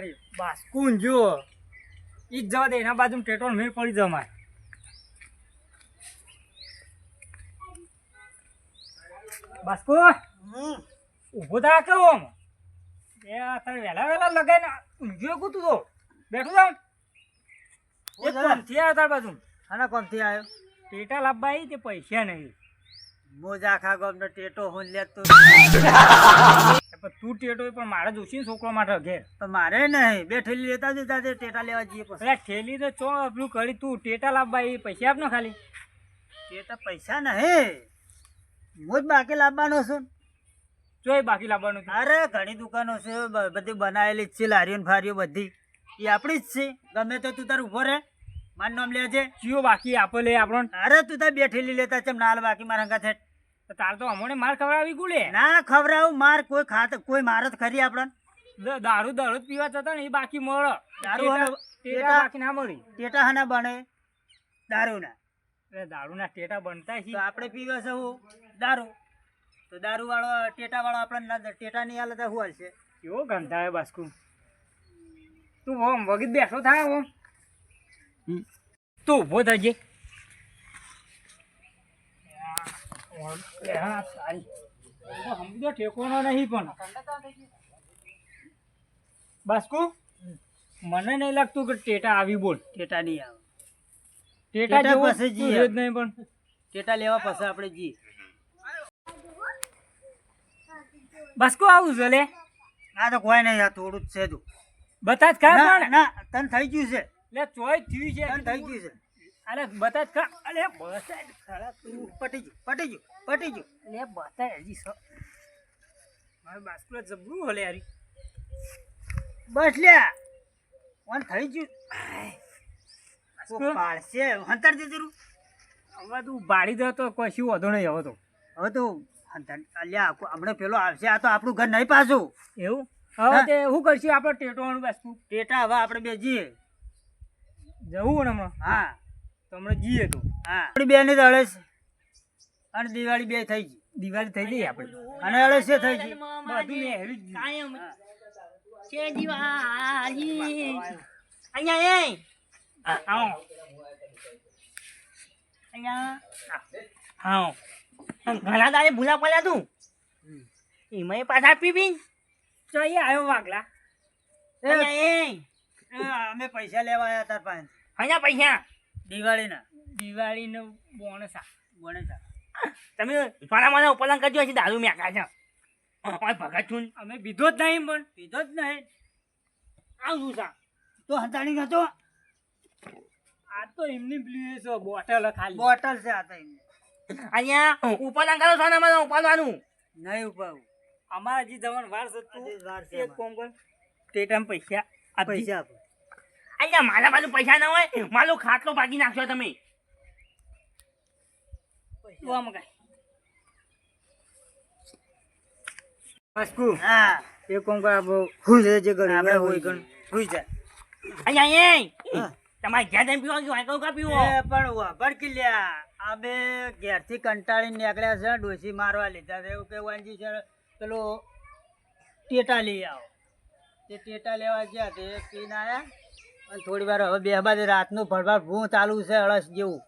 તારી બાસ્કુન જો ઈ જ જવા દે એના બાજુ ટેટોન મેળ પડી જમાય બાસ્કુ ઊભો થા કેવો આમ એ તારે વહેલા વહેલા લગાઈને ઊંઘ્યો કૂતું તો બેઠું જાવ એ કોમથી આવ્યો તાર બાજુ આના કોમથી આવ્યો ટેટા લાવવા આવી તે પૈસા નહીં મોજા આખા ગામનો ટેટો હું લેતો પણ તું ટેટો પણ મારે જોશી છોકરો માટે ઘેર પણ મારે નહીં બે ઠેલી લેતા જતા તે ટેટા લેવા જઈએ પછી એટલે ઠેલી તો ચો આપણું કરી તું ટેટા લાવવા આવી પૈસા આપ ને ખાલી ટેટા પૈસા નહીં હું જ બાકી લાવવાનો છું ચોય બાકી લાવવાનું હતું. અરે ઘણી દુકાનો છે બધી બનાવેલી જ છે લારીઓ ને ફારીઓ બધી એ આપણી જ છે ગમે તો તું તાર ઉભો રહે મારું નામ લેજે ચિયો બાકી આપો લે આપણો અરે તું તાર બે ઠેલી લેતા ચમ નાલ બાકી મારા હંગા છે તાર તો અમોને માર ખવડાવી ગુલે ના ખવડાવું માર કોઈ ખાત કોઈ માર જ ખરી આપણને દારૂ દારૂ જ પીવા જતા ને એ બાકી મળે દારૂ ટેટા બાકી ના મળી ટેટા હાના બને દારૂના એટલે દારૂના ટેટા બનતા તો આપણે પીવે છે હું દારૂ તો દારૂ વાળો ટેટા વાળો આપણને ટેટા નહીં હાલે તો શું હાલશે કેવો ગંધાય બાસ્કુ તું ઓમ વગીત બેઠો થાય ઓમ તું ઉભો થજે ઠેકોનો નહીં પણ બાસ્કુ મને નહીં લાગતું કે ટેટા આવી બોલ ટેટા નહીં આવે ટેટા ટેટા જેવો પછી જ જઈએ. નહીં પણ ટેટા લેવા પછી આપણે જઈએ બાસ્કુ આવું છે લે આ તો કોઈ નહીં આ થોડું જ છે તું બતા જ ખા ના પણ ના તને થઈ ગયું છે લે ચોય થયું છે તને થઈ ગયું છે અરે બતા જ ખા અરે બતા જ ખરા તું પટી ગયું લે બતા હજી સો મારે બાસ્કુ જબરું હલે યારી બસ લ્યા ઓન થઈ ગયું બાસ્કુ, પાડશે હંતર દે જરૂર હવે તું બાળી દે તો કોઈ શું વધુ નહીં હવે તો હવે તો હંતર અલ્યા હમણાં પેલો આવશે આ તો આપણું ઘર નહીં પાછું એવું હવે તે શું કરશું આપણે ટેટોવાનું બાસ્કુ ટેટા હવે આપણે બે જઈએ જવું ને હમણાં હા તો હમણાં જઈએ તો હા આપણી બેની તો અળસ અને દિવાળી બે થઈ ગઈ દિવાળી થઈ ગઈ આપણે અને અળસે થઈ ગઈ બધું ને હેરી જ ગયું. છે દિવાળી અહીંયા એ આવો અહીંયા હા ઘણા તારે ભૂલા પડ્યા તું એમાં પાછા પીપી ચોઈ આવ્યો વાગલા અહીંયા અમે પૈસા લેવા આવ્યા તાર પાસે અહીંયા પૈસા દિવાળીના દિવાળીનો બોનસ ગણેશા તમે મારા મને ઉપલંગ કરજો છે દારૂ મેકા છે ભગત છું અમે બીધો જ નહીં પણ પીધો જ નહીં આવું છું તો હંતાડી નતો આ તો એમની પીએ છે બોટલ ખાલી બોટલ છે આ તો એમને અહીંયા ઉપલંગ કરો છો ને મને ઉપાડવાનું નહીં ઉપાવું અમારા જે જવાન વાર છે હજી વાર છે એક કોમ કર ટેટામ પૈસા આપી પૈસા આપો અહીંયા મારા બાજુ પૈસા ના હોય મારો ખાટલો ભાગી નાખશો તમે તો આમ કાંઈ બાસ્કુ હા એક કોમ કર આપો હુઈ જજે ઘરે આપણે આપણે હુઈ હુઈ ગણ હુઈ જા અહીંયા એ હા. તમારે ઘેર જઈને પીવો કે વાંકો કા પીવો એ પણ વાપર કે લ્યા અમે ઘેરથી કંટાળીને નીકળ્યા છે ડોસી મારવા લીધા છે એવું કે વાંજી છે પેલો ટેટા લઈ આવો તે ટેટા લેવા ગયા તે પીને આવ્યા અને થોડી વાર હવે બે બાદ રાતનું ભરભાર ભૂ ચાલુ છે અળસ જેવું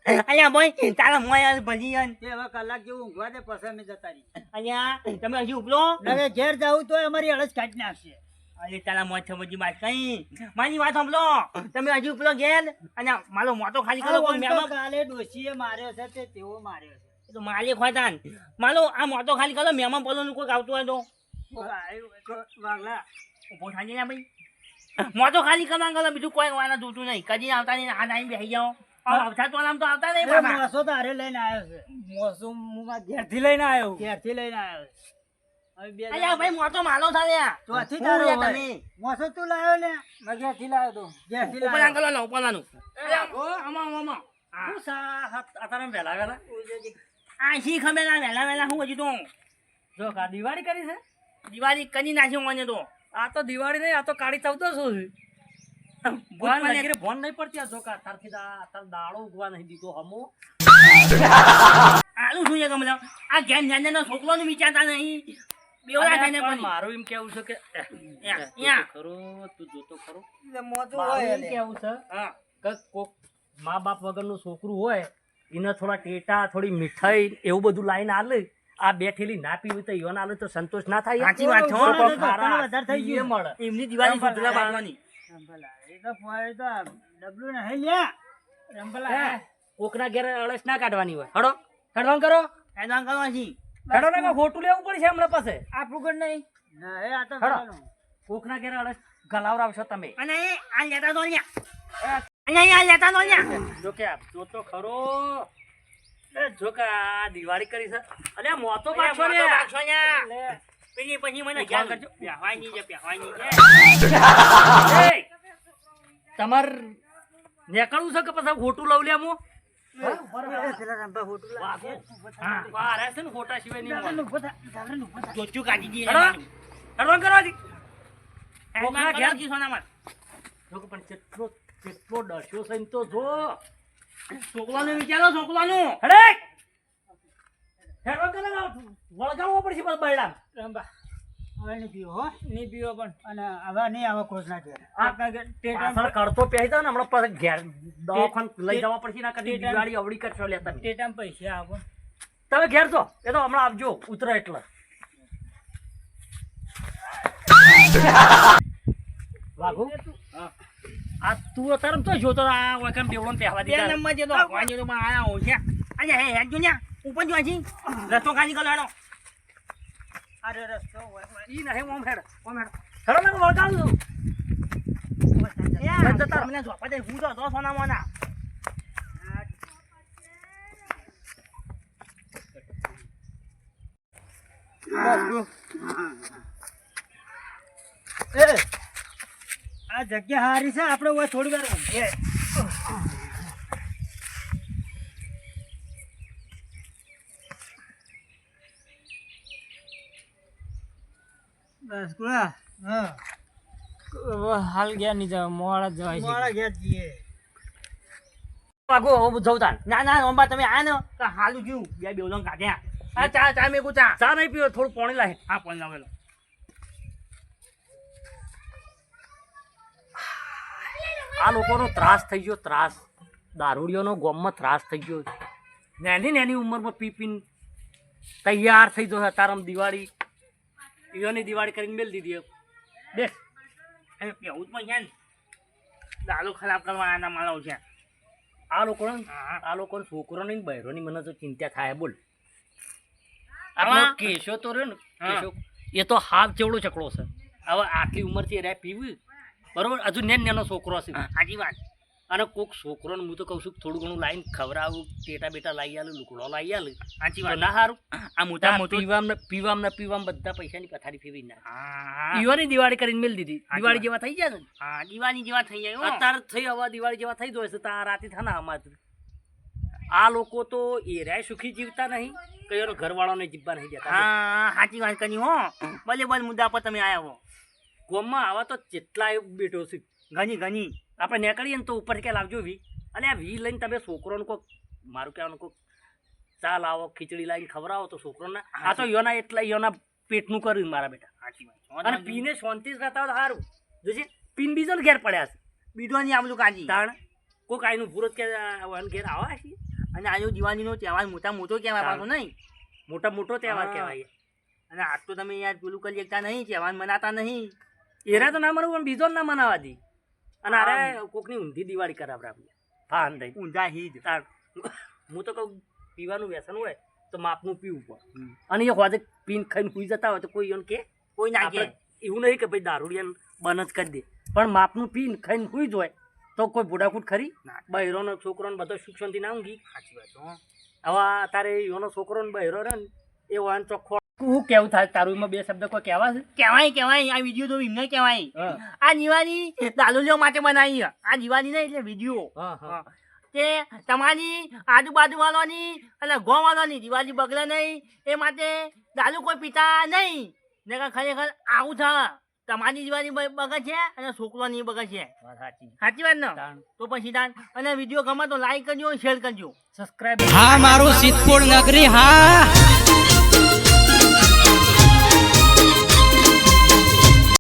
અહીંયા ભાઈ તારા મોય ભજી તે હવે કલાક જેવું ઊંઘવા દે પછી અમે જતા રહીએ અહીંયા તમે હજી ઉપલો હવે ઘેર જાવું તો અમારી અળસ કાઢી નાખશે અરે તારા મોય સમજી વાત કઈ મારી વાત સાંભળો તમે હજી ઉપલો ઘેર અને મારો મોટો ખાલી કરો કોઈ આ મહેમાન કાલે ડોશીએ માર્યો છે તે તેવો માર્યો છે તો માલિક હોય તાન મારો આ મોટો ખાલી કરો મહેમાન પોલોનું કોઈ આવતું હોય તો વાગલા ઉભો થાય ને ભાઈ મોટો ખાલી કરવા કરો બીજું કોઈ વાના જોતું નહીં કદી આવતા નહીં આ ટાઈમ બેસી જાઓ આવતા તો આમ તો આવતા નહીં એ બાબા મોસો તારે લઈને આવ્યો છે મોસમ ઘેરથી લઈને આવ્યો ઘેરથી લઈને આવ્યો છે હવે બે અલ્યા ભાઈ મોટો માલો થાય ચોથી હું તારો યાર હોય. તમે મોસો તું લાવ્યો ને મેં ઘેરથી લાવ્યો તો ઘેરથી ઉપર લાવ્યો. આંગલો લો ઉપરનું આમાં આમાં હા. હું સા અત્યારે વહેલા વહેલા આ શી ખબર ના વહેલા વહેલા હું હજી તો જો કા દિવાળી કરી છે દિવાળી કરી નાખ્યું મને તો આ તો દિવાળી નહીં આ તો કાળી ચૌદસો છે ભૂત મને- નગીરે ભોન નહીં પડતી આ જો કા તારથી તાર દાડો ઉગવા નહીં દીધો હમો આલું શું છે કે મતલબ આ ઘેર નાના છોકરાનું વિચારતા નહીં બેવડા થઈને પણ પણ મારું એમ કેવું છે કે યા. ખરો તું જોતો ખરો એટલે મોજું મારું હોય એમ એટલે. કેવું છે હા કે કોક મા બાપ વગરનું છોકરું હોય એને થોડા ટેટા થોડી મીઠાઈ એવું બધું લાઈને આલે આ બેઠેલી ના પીવી તો ઈવન આલે તો સંતોષ ના થાય સાચી વાત છે, હો. તો તો ખારા વધારે થઈ ગયું. એ મળે એમની દિવાળી રંભા સુધરા લાયા. બાંધવાની રંભલા, એ તો ફોય તો ડબલું નહીં લ્યા. હે, કોકના ઘેર અળસ ના કાઢવાની હોય હડો હેડવાન કરો એડવાન્સ કરવાની હેડો ને ખોટું લેવું પડશે હમણાં પાસે આપણું ઘર નહીં. ના, એ આ તો હેડો. ચાલો. કોકના ઘેર અળસ ગલાવરાવશો તમે અને આ લેતા તો લ્યા અહીંયા લેતા તો લ્યા જો કે જો તો ખરો એ જો કે આ દિવાળી કરી છે અરે મોતો પાછો લે લે. પેલી પછી મને ધ્યાન કરજો પ્યાવાય નહીં છે પ્યાવાય નહીં છે એ, તમાર નીકળવું છે કે પછી ખોટું લઉં લે હું એ પેલા રંભા હોટલ લાગે. હા આ રહે છે ને ખોટા સિવાય નહીં ચાલો, મળે. ઊભો થા, ચાલો ને ઊભો થા. જોચું કાઢી દઈએ હેડો હેડવાન કરવાથી કોકના ઘેર સોનામાં જો કે પણ કેટલો ડસ્યો છે ને તો જો છોકરાનું વિચારો છોકરાનું હેડે હેડવાન કરે વળગાડવો પડશે બસ બૈડા રંભા, હવે નહીં પીવો હો. નહીં પીવો પણ. અને હવે નહીં આવો કોસના ઘેર. આપણા ઘેર ટેટા પાછળ કરતો પહેરી ને હમણાં પાછળ ઘેર દવાખાન લઈ જવા પડશે ના કદી દિવાળી અવળી કરશો લે તમે ટેટામાં પૈસા આપો. તમે ઘેર છો એ તો હમણાં આવજો ઉતરે એટલે વાઘુ આ તું અત્યારે તો જોતો આ વખત દેવડો પહેવા બે દીધા નંબર જે તો વાંજો તો આયા હો છે આજે હે હેડ જો ને ઉપર જો આજી રસ્તો ખાલી કરાડો અરે રસ્તો હોય, હોય. ઈ નહીં ઓમ હેડ હેડો ને વળગાડું યાર તમને જોપા દે હું તો સોના મોના એ, આ જગ્યા હારી છે, આપણે ઓય થોડી વાર ઊંઘીએ. બસ કુળા. હા, હાલ ગયા નહીં જવા મોડા જવાય મોડા ઘેર જઈએ. વાઘુ હું જઉં તાન ના ના અંબા તમે આ ને તો હાલું જ્યું બે બેવલંગ કાઢ્યા આ ચા ચા મેકું ચા ચા નહીં પીવો થોડું પાણી લાય હા પણ લાવેલો આ લોકોનો ત્રાસ થઈ ગયો ત્રાસ દારૂડિયોનો ગામમાં ત્રાસ થઈ ગયો નાની ઉંમરમાં પી પીને તૈયાર થઈ ગયો અત્યારે દિવાળી ઈયોની દિવાળી કરીને મેલ દીધી બે એ પેવું પણ છે ને દાલો ખરાબ કરવા આના માળો છે આ લોકોને છોકરોની ને બહેરોની મને તો ચિંતા થાય બોલ આમાં- આપણો કેશો તો રહ્યો ને કેશો એ તો હાલ ચેવડો ચકડો છે હવે આટલી ઉંમરથી એને પીવું બરોબર હજુ નેનો છોકરો છે સાચી વાત અને કોક છોકરોને હું તો કહું છું થોડું ઘણું લાઈન ખવડાવું ટેટા બેટા લાવી આલું લુકડો લાવી આલું સાચી તો વાત ના સારું આ મોટા મોટું પીવામાં બધા પૈસાની પથારી ફેરવી ના હા ઈવાની દિવાળી કરીને મેલ દીધી દિવાળી જેવા થઈ જાય ને હા દિવાળી જેવા થઈ જાય હો. અત્યારે થઈ હવે દિવાળી જેવા થઈ જાય છે તો આ રાતે થાના આમાં આ લોકો તો એરાય સુખી જીવતા નહીં કયો ઘરવાળાને જીવવા નહીં દેતા હા સાચી વાત કરી હો ભલે ભલે મુદ્દા પર તમે આયા હો ગામમાં આવા તો જેટલા બેઠો છે ઘણી ઘણી આપણે નીકળીએ ને તો ઉપર કે લાવજો વી અને આ વી લઈને તમે છોકરોને કોક મારું કહેવાનું કોક ચા લાવો ખીચડી લાવીને ખવડાવો તો છોકરોને આ તો યોના એટલા યોના પેટનું કર્યું મારા બેટા સાચી વાત અને પીને શાંતિ રહેતા હોય તો સારું જોશે પીને બીજો ઘેર પડ્યા છે બીજો નહીં આ બધું કાજી તાણ કોક આઈનું ભૂરત કે વન ઘેર આવા છે અને આજુ દિવાળીનો તહેવાર મોટા મોટો કહેવાય પાછો નહીં મોટો તહેવાર હા. કહેવાય અને આજ તો તમે યાર પેલું કરી શકતા નહીં તહેવાર મનાતા નહીં એરા તો ના મનાવું પણ બીજો ના મનાવા દી અને અરે કોકની ઊંધી દિવાળી કરાવડે આપણે ફાન દઈ ઊંધા હીજ તાણ હું તો કહું પીવાનું વ્યસન હોય તો માપનું પીવું પડે અને એ હોજે પીને ખાઈને સુઈ જતા હોય તો કોઈ એને કે કોઈ ના કે આપણે એવું નહીં કે ભાઈ દારૂડિયાને બંધ જ કરી દે પણ માપનું પીને ખાઈને સુઈ જ હોય તો કોઈ બુડાકૂટ ખરી બહેરોનો છોકરોને બધો સુખ શાંતિ ના ઊંઘી સાચી વાત હો હવે તારે એનો છોકરો ને બહેરો રહે ને એ વાન ચોખ્ખો હું કેવું થાય તારું એમાં બે શબ્દ કોઈ કહેવા છે કહેવાય આ વિડીયો તો એમને કહેવાય આ દિવાળી દારૂડિયો માટે બનાવી આ દિવાળી નહીં એટલે વિડીયો હા કે તમારી આજુબાજુ વાળાની અને ગો વાળાની દિવાળી બગડે નહીં એ માટે દારૂ કોઈ પીતા નહીં ને ખરેખર આવું છે તમારી દિવાળી બગડ છે અને છોકરોની બગડ છે સાચી સાચી વાત ને તો પછી તાન અને વિડીયો ગમે તો લાઈક કરજો શેર કરજો સબસ્ક્રાઇબ હા મારું સિદ્ધપુર નગરી હા